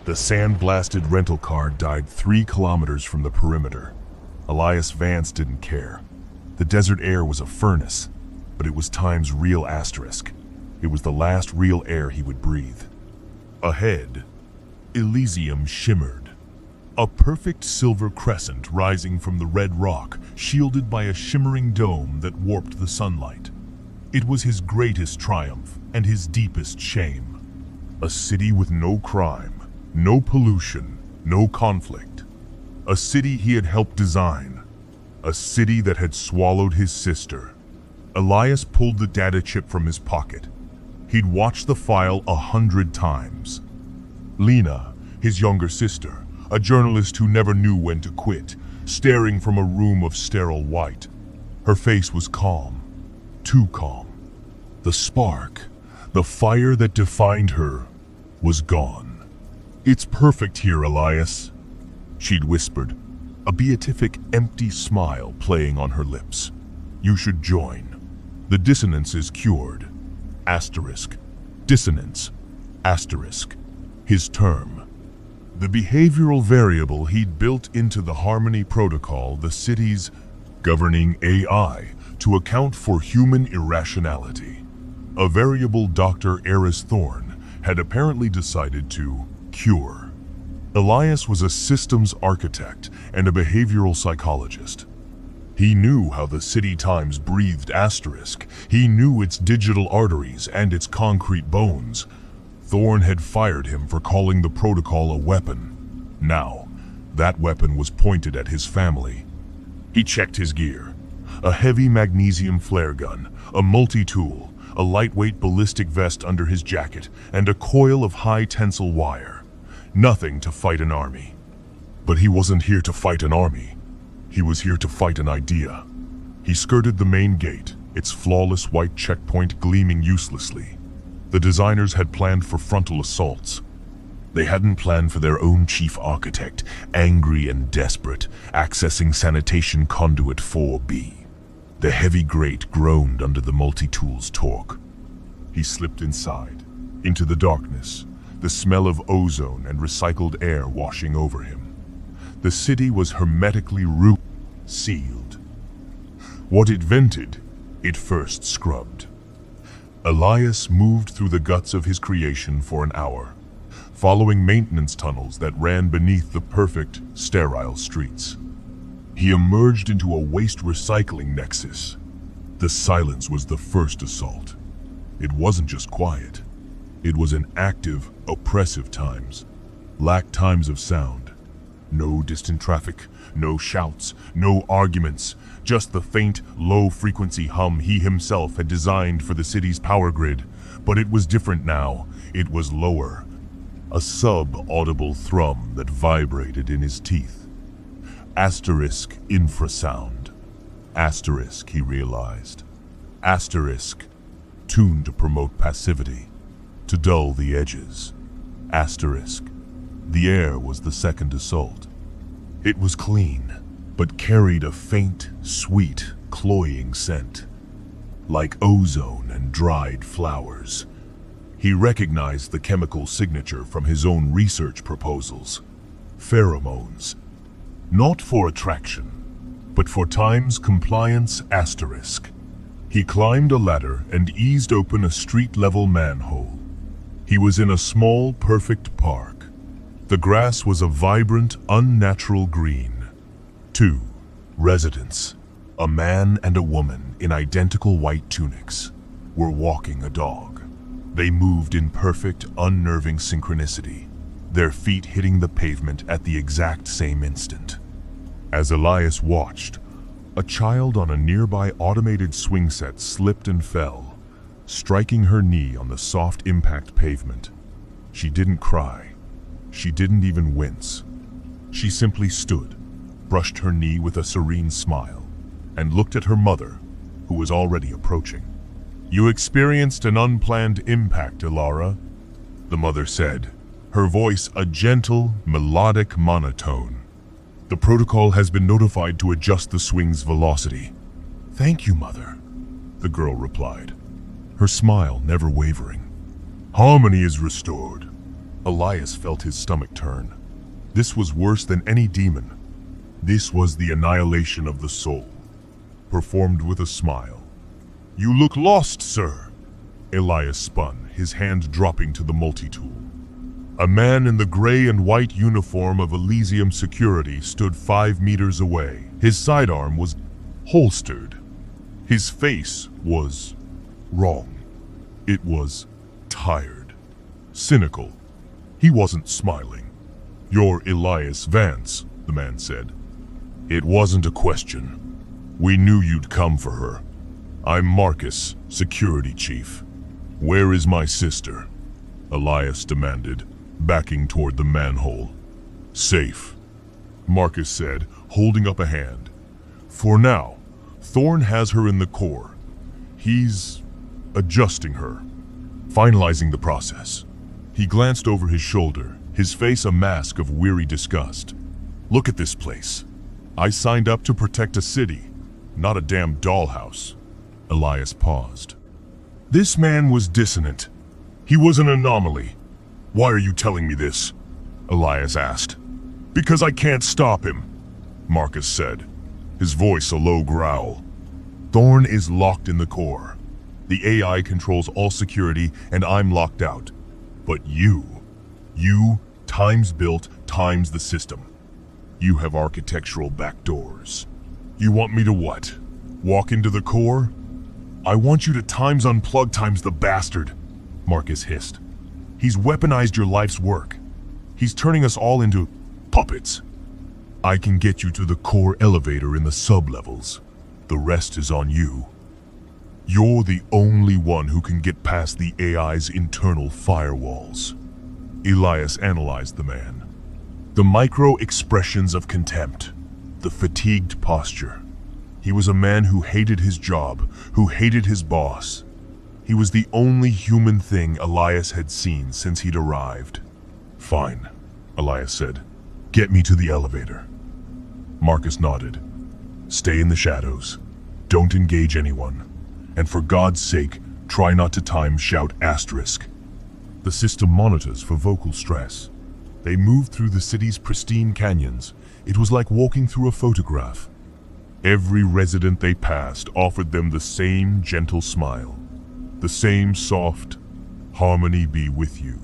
The sand-blasted rental car died 3 kilometers from the perimeter. Elias Vance didn't care. The desert air was a furnace, but it was time's real asterisk. It was the last real air he would breathe. Ahead, Elysium shimmered. A perfect silver crescent rising from the red rock, shielded by a shimmering dome that warped the sunlight. It was his greatest triumph and his deepest shame. A city with no crime, no pollution, no conflict. A city he had helped design. A city that had swallowed his sister. Elias pulled the data chip from his pocket. He'd watched the file 100 times. Lena, his younger sister, a journalist who never knew when to quit, staring from a room of sterile white. Her face was calm, too calm. The spark, the fire that defined her, was gone. "It's perfect here, Elias," she'd whispered, a beatific empty smile playing on her lips. "You should join. The dissonance is cured. Asterisk. Dissonance. Asterisk. His term. The behavioral variable he'd built into the Harmony Protocol, the city's governing AI, to account for human irrationality. A variable Dr. Eris Thorne had apparently decided to cure. Elias was a systems architect and a behavioral psychologist. He knew how the City Times breathed asterisk. He knew its digital arteries and its concrete bones. Thorne had fired him for calling the protocol a weapon. Now, that weapon was pointed at his family. He checked his gear. A heavy magnesium flare gun, a multi-tool, a lightweight ballistic vest under his jacket, and a coil of high-tensile wire. Nothing to fight an army. But he wasn't here to fight an army. He was here to fight an idea. He skirted the main gate, its flawless white checkpoint gleaming uselessly. The designers had planned for frontal assaults. They hadn't planned for their own chief architect, angry and desperate, accessing sanitation conduit 4B. The heavy grate groaned under the multi-tool's torque. He slipped inside, into the darkness, the smell of ozone and recycled air washing over him. The city was hermetically sealed. What it vented, it first scrubbed. Elias moved through the guts of his creation for an hour, following maintenance tunnels that ran beneath the perfect, sterile streets. He emerged into a waste recycling nexus. The silence was the first assault. It wasn't just quiet. It was an active, oppressive times. Lacked times of sound. No distant traffic, no shouts, no arguments, just the faint, low-frequency hum he himself had designed for the city's power grid. But it was different now. It was lower. A sub-audible thrum that vibrated in his teeth. Asterisk infrasound. Asterisk, he realized. Asterisk, tuned to promote passivity, to dull the edges. Asterisk. The air was the second assault. It was clean, but carried a faint, sweet, cloying scent, like ozone and dried flowers. He recognized the chemical signature from his own research proposals. Pheromones. Not for attraction, but for time's compliance asterisk. He climbed a ladder and eased open a street-level manhole. He was in a small, perfect park. The grass was a vibrant, unnatural green. 2 residents, a man and a woman in identical white tunics, were walking a dog. They moved in perfect, unnerving synchronicity, their feet hitting the pavement at the exact same instant. As Elias watched, a child on a nearby automated swing set slipped and fell, striking her knee on the soft impact pavement. She didn't cry. She didn't even wince. She simply stood, brushed her knee with a serene smile, and looked at her mother, who was already approaching. "You experienced an unplanned impact, Ilara," the mother said, her voice a gentle, melodic monotone. "The protocol has been notified to adjust the swing's velocity." "Thank you, Mother," the girl replied, her smile never wavering. "Harmony is restored. Elias felt his stomach turn. This was worse than any demon. This was the annihilation of the soul, performed with a smile. "You look lost, sir." Elias spun, his hand dropping to the multi-tool. A man in the gray and white uniform of Elysium security stood 5 meters away. His sidearm was holstered. His face was wrong. It was tired, cynical. He wasn't smiling. "You're Elias Vance," the man said. "It wasn't a question. We knew you'd come for her. I'm Marcus, security chief. Where is my sister?" Elias demanded, backing toward the manhole. "Safe," Marcus said, holding up a hand. "For now, Thorn has her in the core. He's adjusting her, finalizing the process." He glanced over his shoulder, his face a mask of weary disgust. "Look at this place. I signed up to protect a city, not a damn dollhouse." Elias paused. "This man was dissonant. He was an anomaly. Why are you telling me this?" Elias asked. "Because I can't stop him," Marcus said, his voice a low growl. "Thorn is locked in the core. The AI controls all security and I'm locked out. But you, times built, times the system. You have architectural backdoors. You want me to what? Walk into the core? I want you to times unplug times the bastard," Marcus hissed. "He's weaponized your life's work. He's turning us all into puppets. I can get you to the core elevator in the sub-levels. The rest is on you. You're the only one who can get past the AI's internal firewalls." Elias analyzed the man. The micro-expressions of contempt, the fatigued posture. He was a man who hated his job, who hated his boss. He was the only human thing Elias had seen since he'd arrived. "Fine," Elias said. "Get me to the elevator." Marcus nodded. "Stay in the shadows. Don't engage anyone. And for God's sake, try not to time shout asterisk." The system monitors for vocal stress. They moved through the city's pristine canyons. It was like walking through a photograph. Every resident they passed offered them the same gentle smile, the same soft, "Harmony be with you."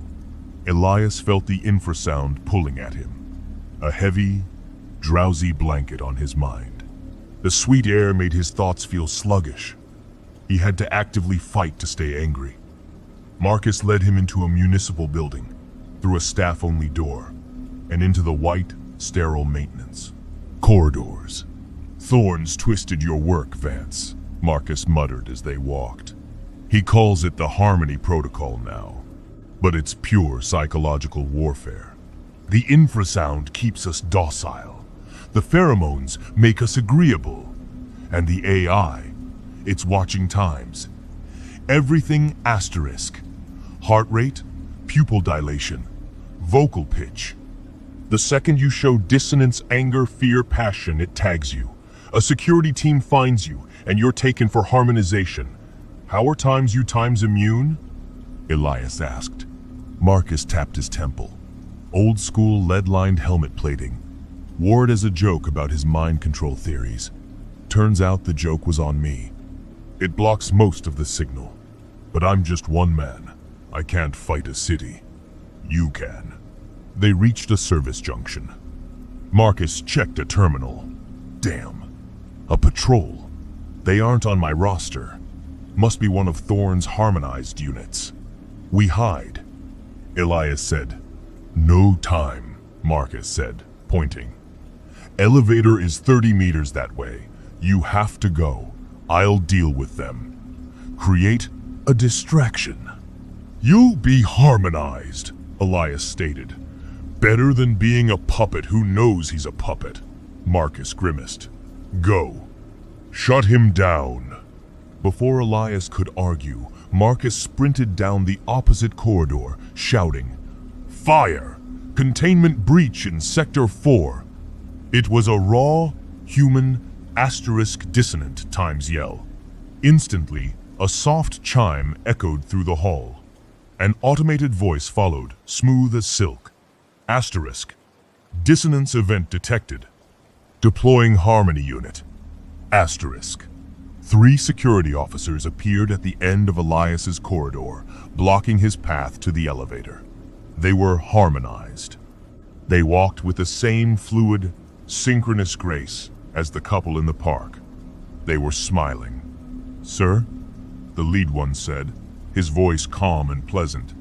Elias felt the infrasound pulling at him, a heavy, drowsy blanket on his mind. The sweet air made his thoughts feel sluggish. He had to actively fight to stay angry. Marcus led him into a municipal building, through a staff-only door, and into the white, sterile maintenance corridors. "Thorns twisted your work, Vance," Marcus muttered as they walked. "He calls it the Harmony Protocol now, but it's pure psychological warfare. The infrasound keeps us docile. The pheromones make us agreeable. And the AI, it's watching times. Everything asterisk. Heart rate, pupil dilation, vocal pitch. The second you show dissonance, anger, fear, passion, it tags you. A security team finds you, and you're taken for harmonization. How are times you times immune?" Elias asked. Marcus tapped his temple. Old school lead-lined helmet plating. Wore it as a joke about his mind control theories. Turns out the joke was on me. It blocks most of the signal. But I'm just one man. I can't fight a city. You can. They reached a service junction. Marcus checked a terminal. Damn. A patrol. They aren't on my roster. Must be one of Thorn's harmonized units. We hide. Elias said. "No time," Marcus said, pointing. "Elevator is 30 meters that way. You have to go. I'll deal with them. Create a distraction." "You'll be harmonized," Elias stated. "Better than being a puppet who knows he's a puppet." Marcus grimaced. "Go. Shut him down." Before Elias could argue, Marcus sprinted down the opposite corridor, shouting, "Fire! Containment breach in Sector 4. It was a raw, human, asterisk dissonant times yell. Instantly, a soft chime echoed through the hall. An automated voice followed, smooth as silk. Asterisk. Dissonance event detected. Deploying Harmony unit. Asterisk. 3 security officers appeared at the end of Elias's corridor, blocking his path to the elevator. They were harmonized. They walked with the same fluid, synchronous grace as the couple in the park. They were smiling. "Sir?" the lead one said, his voice calm and pleasant.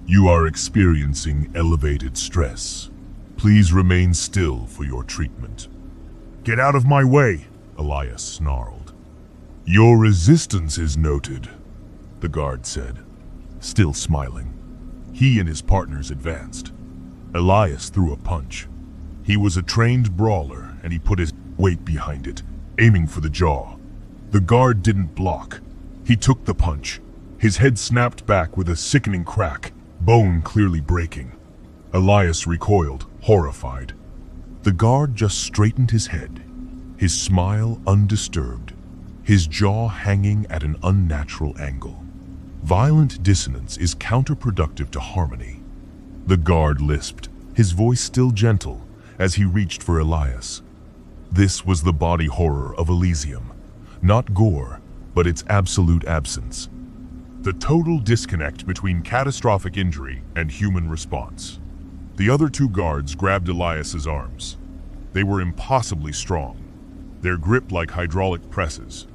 "You are experiencing elevated stress. Please remain still for your treatment." "Get out of my way," Elias snarled. "Your resistance is noted," the guard said, still smiling. He and his partners advanced. Elias threw a punch. He was a trained brawler, and he put his weight behind it, aiming for the jaw. The guard didn't block. He took the punch. His head snapped back with a sickening crack, bone clearly breaking. Elias recoiled, horrified. The guard just straightened his head, his smile undisturbed, his jaw hanging at an unnatural angle. Violent dissonance is counterproductive to harmony. The guard lisped, his voice still gentle, as he reached for Elias. This was the body horror of Elysium. Not gore, but its absolute absence. The total disconnect between catastrophic injury and human response. The other 2 guards grabbed Elias's arms. They were impossibly strong, their grip like hydraulic presses.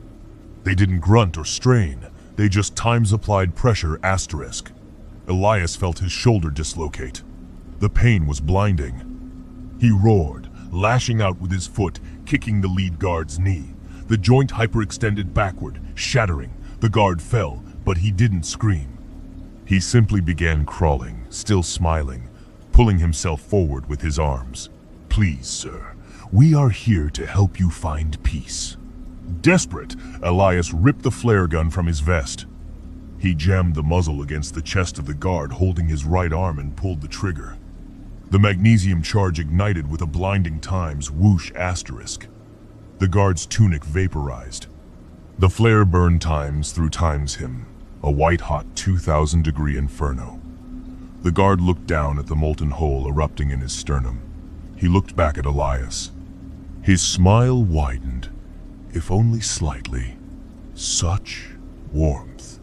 They didn't grunt or strain, they just times-applied pressure asterisk. Elias felt his shoulder dislocate. The pain was blinding. He roared, lashing out with his foot, kicking the lead guard's knee. The joint hyperextended backward, shattering. The guard fell, but he didn't scream. He simply began crawling, still smiling, pulling himself forward with his arms. "Please, sir, we are here to help you find peace." Desperate, Elias ripped the flare gun from his vest. He jammed the muzzle against the chest of the guard holding his right arm and pulled the trigger. The magnesium charge ignited with a blinding times whoosh asterisk. The guard's tunic vaporized. The flare burned times through times him, a white-hot 2,000-degree inferno. The guard looked down at the molten hole erupting in his sternum. He looked back at Elias. His smile widened, if only slightly. "Such warmth,"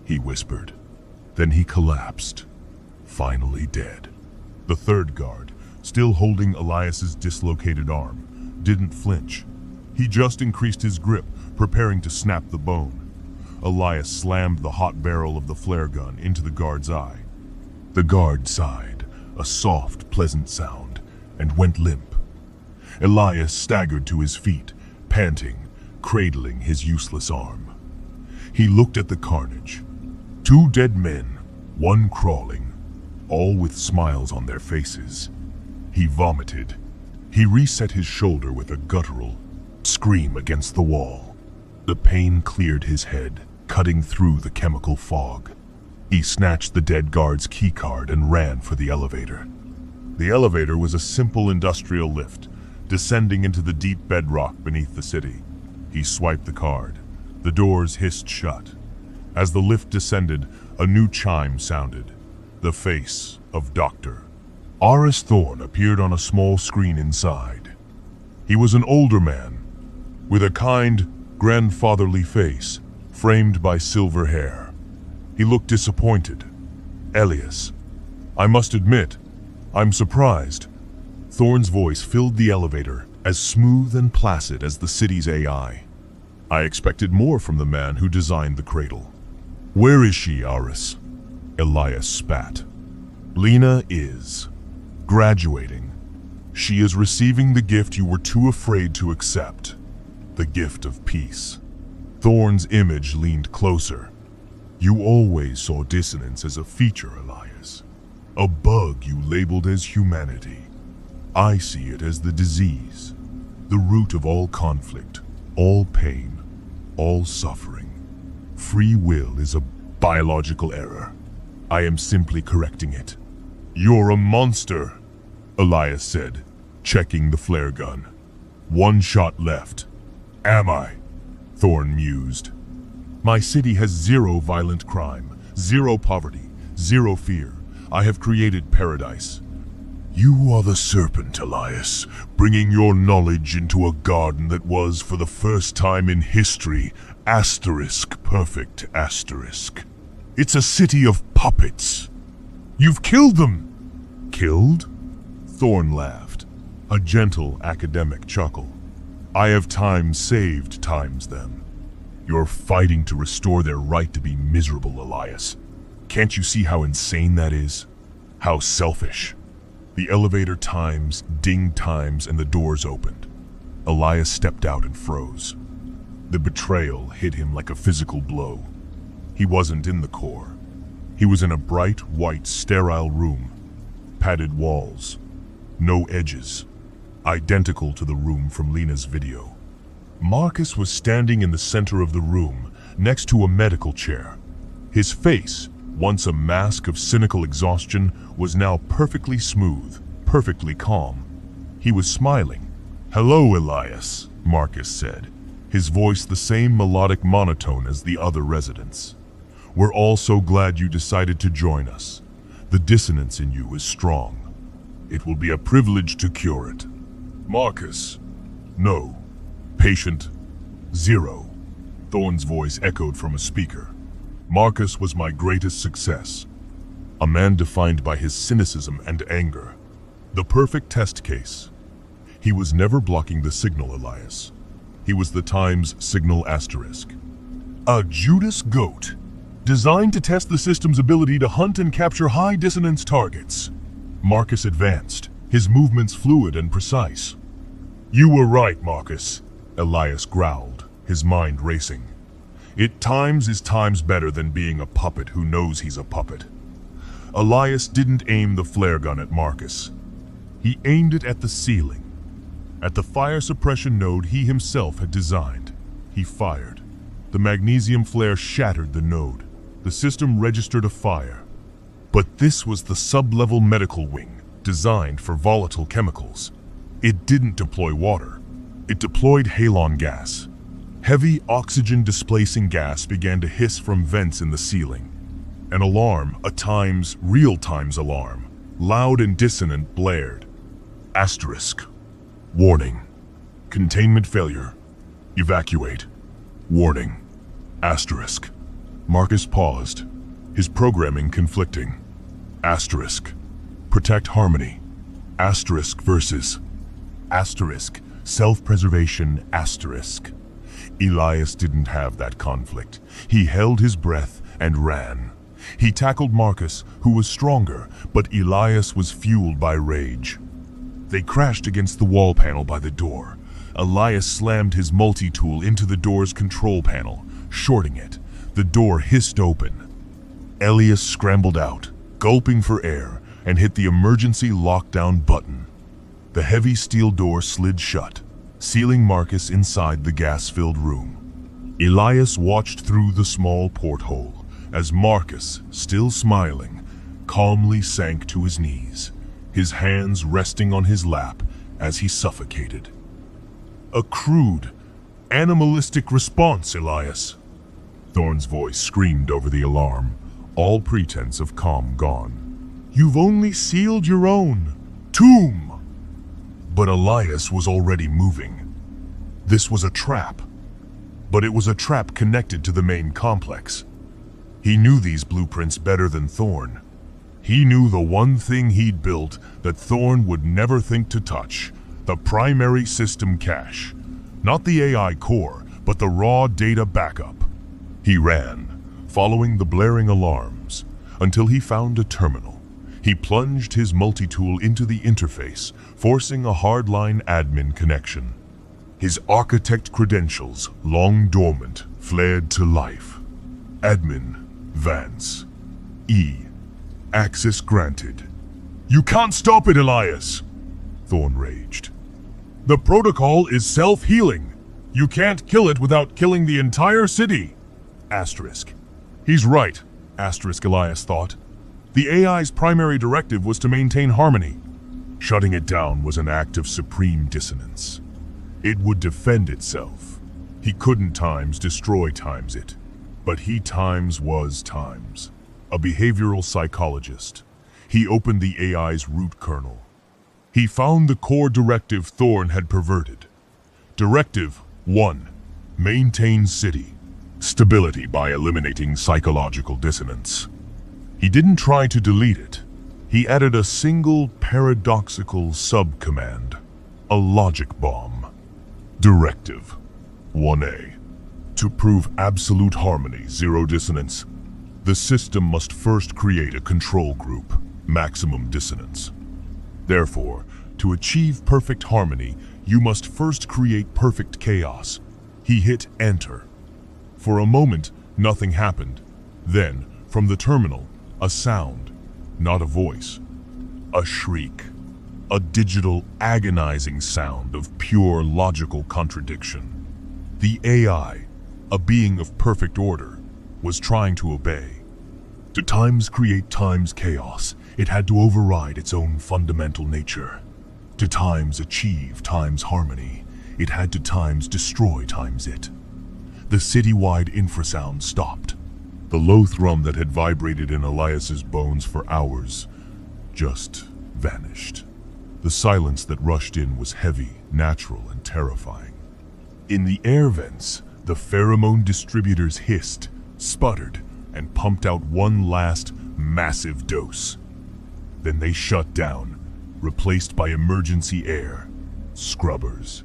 he whispered. Then he collapsed, finally dead. The 3rd guard, still holding Elias's dislocated arm, didn't flinch. He just increased his grip, preparing to snap the bone. Elias slammed the hot barrel of the flare gun into the guard's eye. The guard sighed, a soft, pleasant sound, and went limp. Elias staggered to his feet, panting, cradling his useless arm. He looked at the carnage. 2 dead men, 1 crawling, all with smiles on their faces. He vomited. He reset his shoulder with a guttural scream against the wall. The pain cleared his head, cutting through the chemical fog. He snatched the dead guard's keycard and ran for the elevator. The elevator was a simple industrial lift, descending into the deep bedrock beneath the city. He swiped the card. The doors hissed shut. As the lift descended, a new chime sounded. The face of Dr. Aris Thorne appeared on a small screen inside. He was an older man, with a kind, grandfatherly face, framed by silver hair. He looked disappointed. "Elias, I must admit, I'm surprised." Thorne's voice filled the elevator, as smooth and placid as the city's AI. "I expected more from the man who designed the cradle." "Where is she, Aris?" Elias spat. "Lena is graduating. She is receiving the gift you were too afraid to accept. The gift of peace." Thorne's image leaned closer. "You always saw dissonance as a feature, Elias. A bug you labeled as humanity. I see it as the disease, the root of all conflict, all pain, all suffering. Free will is a biological error. I am simply correcting it." "You're a monster," Elias said, checking the flare gun. "1 shot left." "Am I?" Thorne mused. "My city has 0 violent crime, 0 poverty, Zero fear. I have created paradise. You are the serpent, Elias, bringing your knowledge into a garden that was, for the first time in history, perfect. It's a city of puppets. You've killed them. Killed? Thorn laughed, a gentle academic chuckle. I have times saved times them. You're fighting to restore their right to be miserable, Elias. Can't you see how insane that is? How selfish. The elevator times, dinged times, and the doors opened. Elias stepped out and froze. The betrayal hit him like a physical blow. He wasn't in the core. He was in a bright, white, sterile room. Padded walls. No edges. Identical to the room from Lena's video. Marcus was standing in the center of the room, next to a medical chair. His face, once a mask of cynical exhaustion, was now perfectly smooth, perfectly calm. He was smiling. "Hello, Elias," Marcus said, his voice the same melodic monotone as the other residents. "We're all so glad you decided to join us. The dissonance in you is strong. It will be a privilege to cure it." "Marcus." "No." "Patient." "0. Thorn's voice echoed from a speaker. Marcus was my greatest success. A man defined by his cynicism and anger. The perfect test case. He was never blocking the signal, Elias. He was the Times signal asterisk. A Judas goat, designed to test the system's ability to hunt and capture high dissonance targets. Marcus advanced, his movements fluid and precise. "You were right, Marcus," Elias growled, his mind racing. "It times is times better than being a puppet who knows he's a puppet." Elias didn't aim the flare gun at Marcus. He aimed it at the ceiling. At the fire suppression node he himself had designed. He fired. The magnesium flare shattered the node. The system registered a fire. But this was the sub-level medical wing, designed for volatile chemicals. It didn't deploy water. It deployed halon gas. Heavy oxygen-displacing gas began to hiss from vents in the ceiling. An alarm, a Times, real Times alarm, loud and dissonant, blared. Asterisk. Warning. Containment failure. Evacuate. Warning. Asterisk. Marcus paused, his programming conflicting. Asterisk. Protect harmony. Asterisk versus. Asterisk. Self-preservation. Asterisk. Elias didn't have that conflict. He held his breath and ran. He tackled Marcus, who was stronger, but Elias was fueled by rage. They crashed against the wall panel by the door. Elias slammed his multi-tool into the door's control panel, shorting it. The door hissed open. Elias scrambled out, gulping for air, and hit the emergency lockdown button. The heavy steel door slid shut, sealing Marcus inside the gas-filled room. Elias watched through the small porthole as Marcus, still smiling, calmly sank to his knees, his hands resting on his lap as he suffocated. A crude, animalistic response, Elias. Thorn's voice screamed over the alarm, all pretense of calm gone. You've only sealed your own tomb. But Elias was already moving. This was a trap. But it was a trap connected to the main complex. He knew these blueprints better than Thorn. He knew the one thing he'd built that Thorn would never think to touch, the primary system cache. Not the AI core, but the raw data backup. He ran, following the blaring alarms, until he found a terminal. He plunged his multi-tool into the interface, forcing a hardline admin connection. His architect credentials, long dormant, flared to life. Admin, Vance. E. Access granted. You can't stop it, Elias! Thorn raged. The protocol is self-healing. You can't kill it without killing the entire city. Asterisk. He's right, asterisk Elias thought. The AI's primary directive was to maintain harmony. Shutting it down was an act of supreme dissonance. It would defend itself. He couldn't times destroy times it, but he times was times. a behavioral psychologist. He opened the AI's root kernel. He found the core directive Thorn had perverted. Directive 1. Maintain city. Stability by eliminating psychological dissonance. He didn't try to delete it. He added a single paradoxical subcommand. A logic bomb. Directive 1A. To prove absolute harmony, zero dissonance, the system must first create a control group, maximum dissonance. Therefore, to achieve perfect harmony, you must first create perfect chaos. He hit enter. For a moment, nothing happened. Then, from the terminal, a sound, not a voice, a shriek. A digital, agonizing sound of pure logical contradiction. The AI, a being of perfect order, was trying to obey. To times create times chaos, it had to override its own fundamental nature. To times achieve times harmony, it had to times destroy times it. The citywide infrasound stopped. The low thrum that had vibrated in Elias's bones for hours just vanished. The silence that rushed in was heavy, natural, and terrifying. In the air vents, the pheromone distributors hissed, sputtered, and pumped out one last, massive dose. Then they shut down, replaced by emergency air, scrubbers.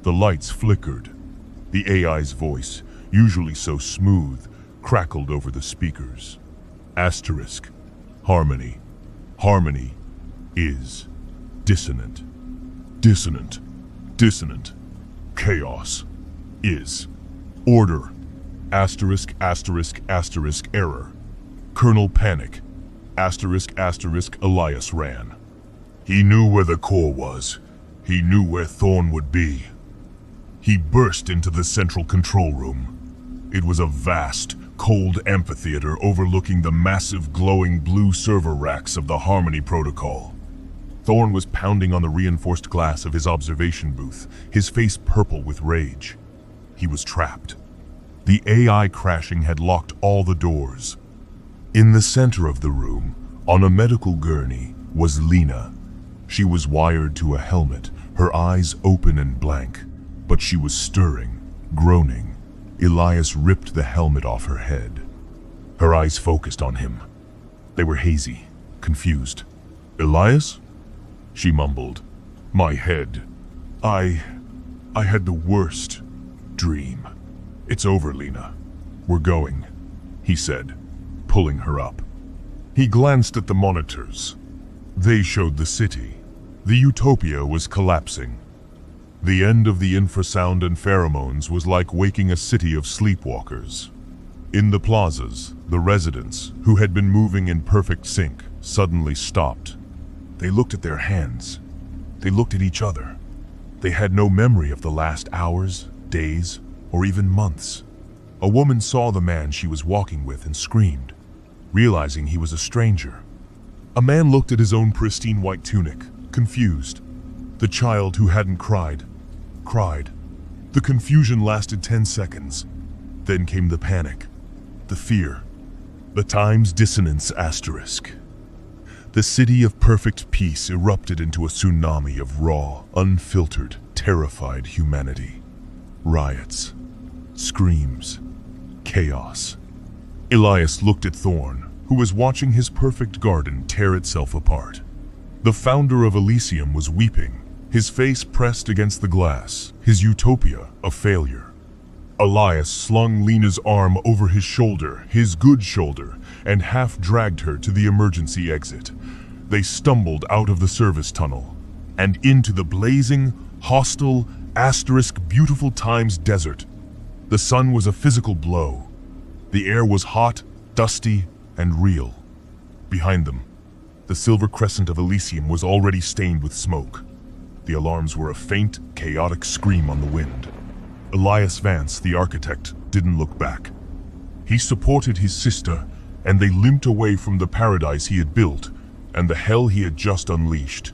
The lights flickered. The AI's voice, usually so smooth, crackled over the speakers. Asterisk. Harmony. Harmony is dissonant. Dissonant. Dissonant. Chaos is order. Asterisk, asterisk, asterisk, error. Kernel panic. Asterisk, asterisk, Elias ran. He knew where the core was. He knew where Thorn would be. He burst into the central control room. It was a vast, cold amphitheater overlooking the massive glowing blue server racks of the Harmony Protocol. Thorn was pounding on the reinforced glass of his observation booth, his face purple with rage. He was trapped. The AI crashing had locked all the doors. In the center of the room, on a medical gurney, was Lena. She was wired to a helmet, her eyes open and blank, but she was stirring, groaning. Elias ripped the helmet off her head. Her eyes focused on him. They were hazy, confused. Elias? She mumbled. My head. I had the worst dream. It's over, Lena. We're going, he said, pulling her up. He glanced at the monitors. They showed the city. The utopia was collapsing. The end of the infrasound and pheromones was like waking a city of sleepwalkers. In the plazas, the residents, who had been moving in perfect sync, suddenly stopped. They looked at their hands. They looked at each other. They had no memory of the last hours, days, or even months. A woman saw the man she was walking with and screamed, realizing he was a stranger. A man looked at his own pristine white tunic, confused. The child who hadn't cried. The confusion lasted 10 seconds. Then came the panic, the fear, the times dissonance asterisk. The city of perfect peace erupted into a tsunami of raw, unfiltered, terrified humanity. Riots, screams, chaos. Elias looked at Thorn, who was watching his perfect garden tear itself apart. The founder of Elysium was weeping, his face pressed against the glass, his utopia a failure. Elias slung Lena's arm over his shoulder, his good shoulder, and half dragged her to the emergency exit. They stumbled out of the service tunnel and into the blazing, hostile, asterisk beautiful times desert. The sun was a physical blow. The air was hot, dusty, and real. Behind them, the silver crescent of Elysium was already stained with smoke. The alarms were a faint, chaotic scream on the wind. Elias Vance, the architect, didn't look back. He supported his sister, and they limped away from the paradise he had built and the hell he had just unleashed,